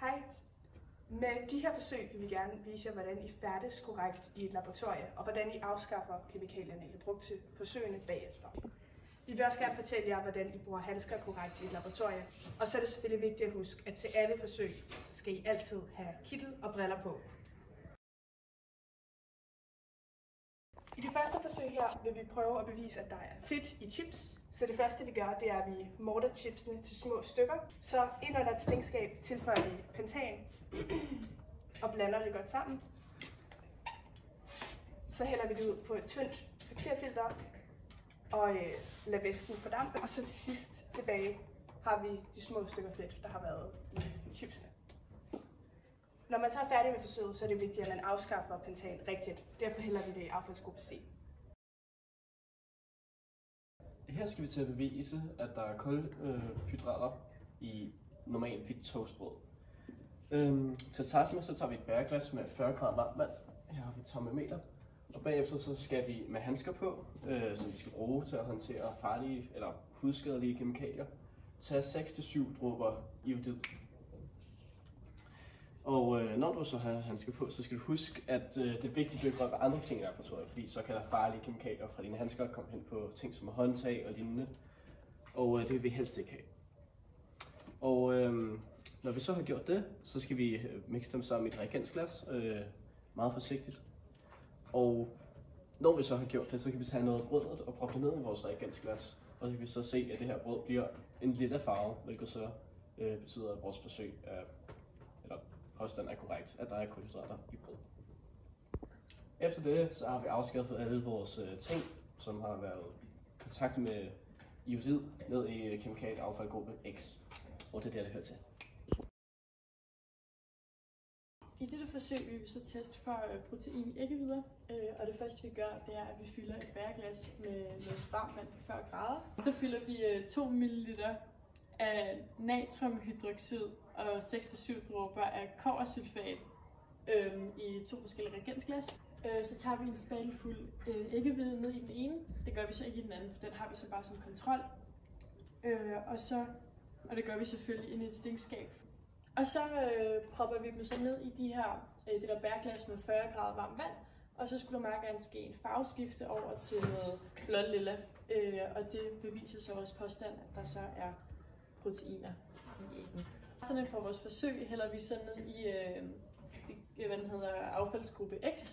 Hej. Med de her forsøg vil vi gerne vise jer, hvordan I færdes korrekt i et laboratorie, og hvordan I afskaffer kemikalierne, I har brugt til forsøgene bagefter. Vi vil også gerne fortælle jer, hvordan I bruger handsker korrekt i et laboratorie. Og så er det selvfølgelig vigtigt at huske, at til alle forsøg skal I altid have kittel og briller på. I det første forsøg her vil vi prøve at bevise, at der er fedt i chips. Så det første vi gør, det er, at vi morter chipsene til små stykker. Så ind under et stingskab tilføjer vi pentan og blander det godt sammen. Så hælder vi det ud på et tyndt papirfilter og lader væsken fordampe. Og så til sidst tilbage har vi de små stykker fedt, der har været i chipsene. Når man så er færdig med forsøget, så er det vigtigt, at man afskaffer pentan rigtigt. Derfor hælder vi det i affaldsgruppe C. Her skal vi til at bevise, at der er kulhydrater i normalt hvidt toastbrød. Til at starte med, så tager vi et bæreglas med 40 gram varmt vand. Her har vi termometer. Og bagefter så skal vi med handsker på, som vi skal bruge til at håndtere farlige eller hudskadelige kemikalier, tage 6-7 dråber iodid. Og når du så har handsker på, så skal du huske, at det er vigtigt, at du ikke rører ved andre ting i laboratoriet, fordi så kan der farlige kemikalier fra dine handsker komme hen på ting som håndtag og lignende. Og det vil vi helst ikke have. Og når vi så har gjort det, så skal vi mixe dem sammen i et reagensglas, meget forsigtigt. Og når vi så har gjort det, så kan vi tage noget brød og proppe det ned i vores reagensglas. Og så kan vi så se, at det her brød bliver en lilla farve, hvilket så betyder, at vores forsøg eller påstand er korrekt, at der er kulhydrater i brød. Efter det, så har vi afskaffet alle vores ting, som har været i kontakt med iodid, ned i kemikalieaffaldgruppe X. Og det er der, det hører til. I dette forsøg vil vi så teste for protein i æggehvider, og det første vi gør, det er, at vi fylder et bæreglas med noget varmt vand på 40 grader. Så fylder vi 2 ml af natriumhydroxid og 6-7 dråber af kobbersulfat i 2 forskellige reagensglas. Så tager vi en spade fuld æggehvide ned i den ene. Det gør vi så ikke i den anden, for den har vi så bare som kontrol. Og det gør vi selvfølgelig ind i et stingskab. Og så propper vi dem så ned i det der bærglas med 40 grader varmt vand. Og så skulle der meget gerne ske en farveskifte over til noget blåt-lilla. Og det beviser så vores påstand, at der så er proteiner i æggen. Sådan for vores forsøg hælder vi så ned i affaldsgruppe X.